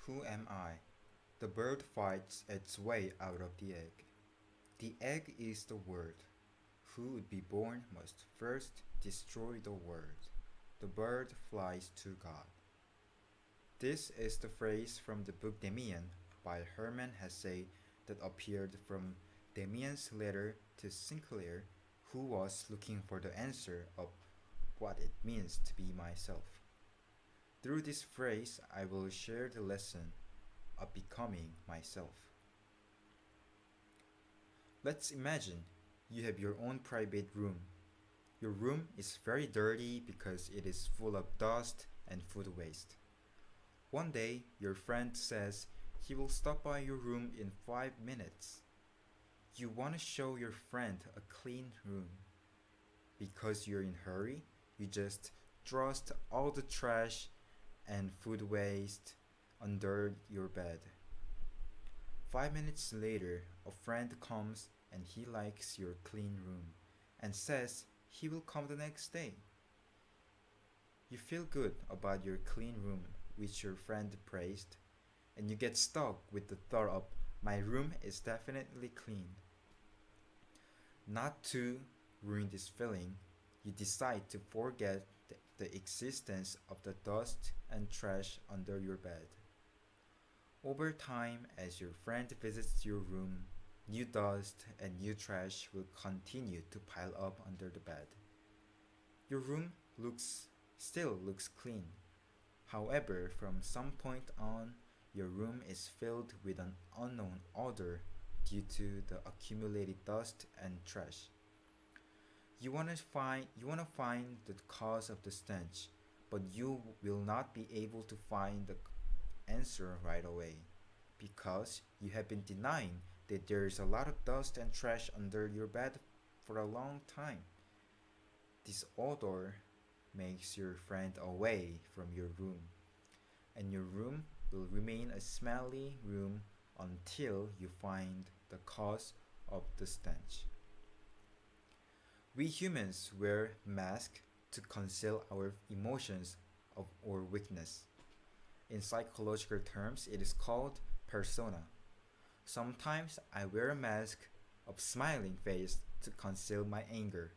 Who am I? The bird fights its way out of the egg. The egg is the word. Who would be born must first destroy the word. The bird flies to God. This is the phrase from the book Demian by Hermann Hesse that appeared from Demian's letter to Sinclair, who was looking for the answer of what it means to be myself. Through this phrase, I will share the lesson of becoming myself. Let's imagine you have your own private room. Your room is very dirty because it is full of dust and food waste. One day, your friend says he will stop by your room in 5 minutes. You want to show your friend a clean room. Because you're in a hurry, you just thrust all the trash and food waste under your bed. 5 minutes later, a friend comes and he likes your clean room and says he will come the next day. You feel good about your clean room, which your friend praised, and you get stuck with the thought of my room is definitely clean. Not to ruin this feeling, you decide to forget the existence of the dust and trash under your bed. Over time, as your friend visits your room, new dust and new trash will continue to pile up under the bed. Your room still looks clean. However, from some point on, your room is filled with an unknown odor due to the accumulated dust and trash. You wanna find the cause of the stench, but you will not be able to find the answer right away because you have been denying that there is a lot of dust and trash under your bed for a long time. This odor makes your friend away from your room, and your room will remain a smelly room until you find the cause of the stench. We humans wear masks to conceal our emotions or weakness. In psychological terms, it is called persona. Sometimes I wear a mask of smiling face to conceal my anger.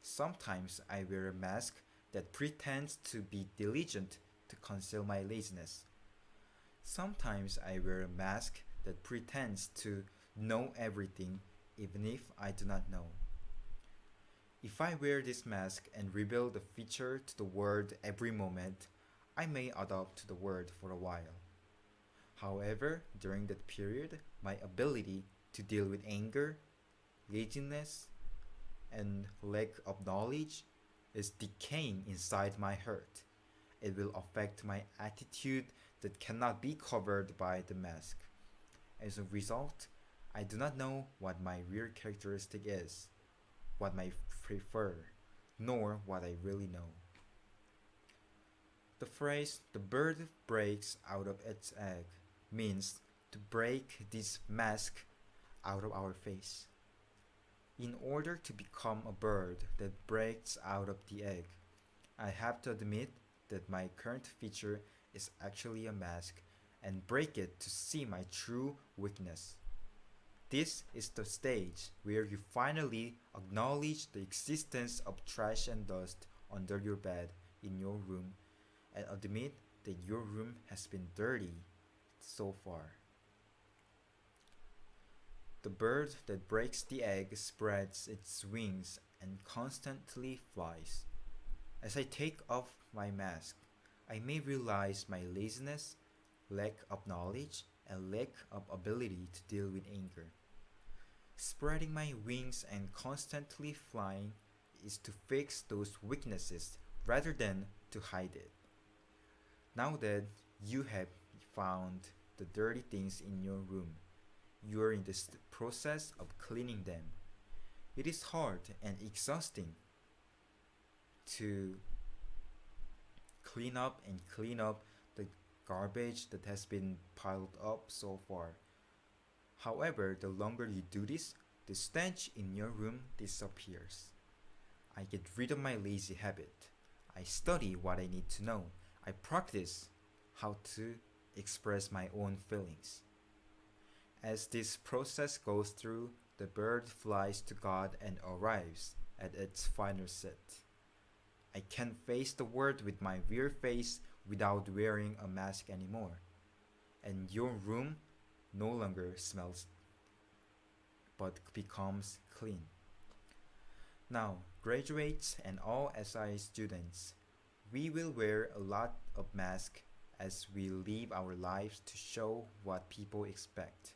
Sometimes I wear a mask that pretends to be diligent to conceal my laziness. Sometimes I wear a mask that pretends to know everything even if I do not know. If I wear this mask and reveal the feature to the world every moment, I may adopt to the world for a while. However, during that period, my ability to deal with anger, laziness, and lack of knowledge is decaying inside my heart. It will affect my attitude that cannot be covered by the mask. As a result, I do not know what my real characteristic is, what I prefer, nor what I really know. The phrase the bird breaks out of its egg means to break this mask out of our face. In order to become a bird that breaks out of the egg, I have to admit that my current feature is actually a mask and break it to see my true weakness. This is the stage where you finally acknowledge the existence of trash and dust under your bed in your room and admit that your room has been dirty so far. The bird that breaks the egg spreads its wings and constantly flies. As I take off my mask, I may realize my laziness, lack of knowledge, and lack of ability to deal with anger. Spreading my wings and constantly flying is to fix those weaknesses rather than to hide it. Now that you have found the dirty things in your room, you are in the process of cleaning them. It is hard and exhausting to clean up the garbage that has been piled up so far. However, the longer you do this, the stench in your room disappears. I get rid of my lazy habit. I study what I need to know. I practice how to express my own feelings. As this process goes through, the bird flies to God and arrives at its final set. I can face the world with my real face without wearing a mask anymore. And your room no longer smells but becomes clean. Now, graduates and all SI students, we will wear a lot of masks as we live our lives to show what people expect.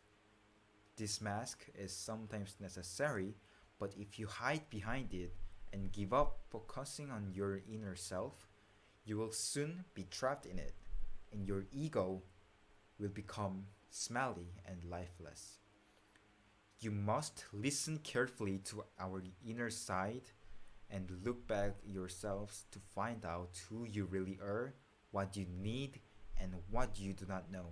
This mask is sometimes necessary, but if you hide behind it and give up focusing on your inner self, you will soon be trapped in it, and your ego will become smelly and lifeless. You must listen carefully to our inner side and look back yourselves to find out who you really are, what you need, and what you do not know.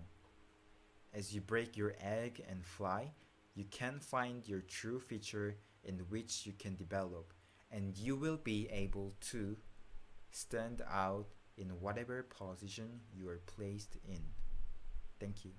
As you break your egg and fly, you can find your true feature in which you can develop, and you will be able to stand out in whatever position you are placed in. Thank you.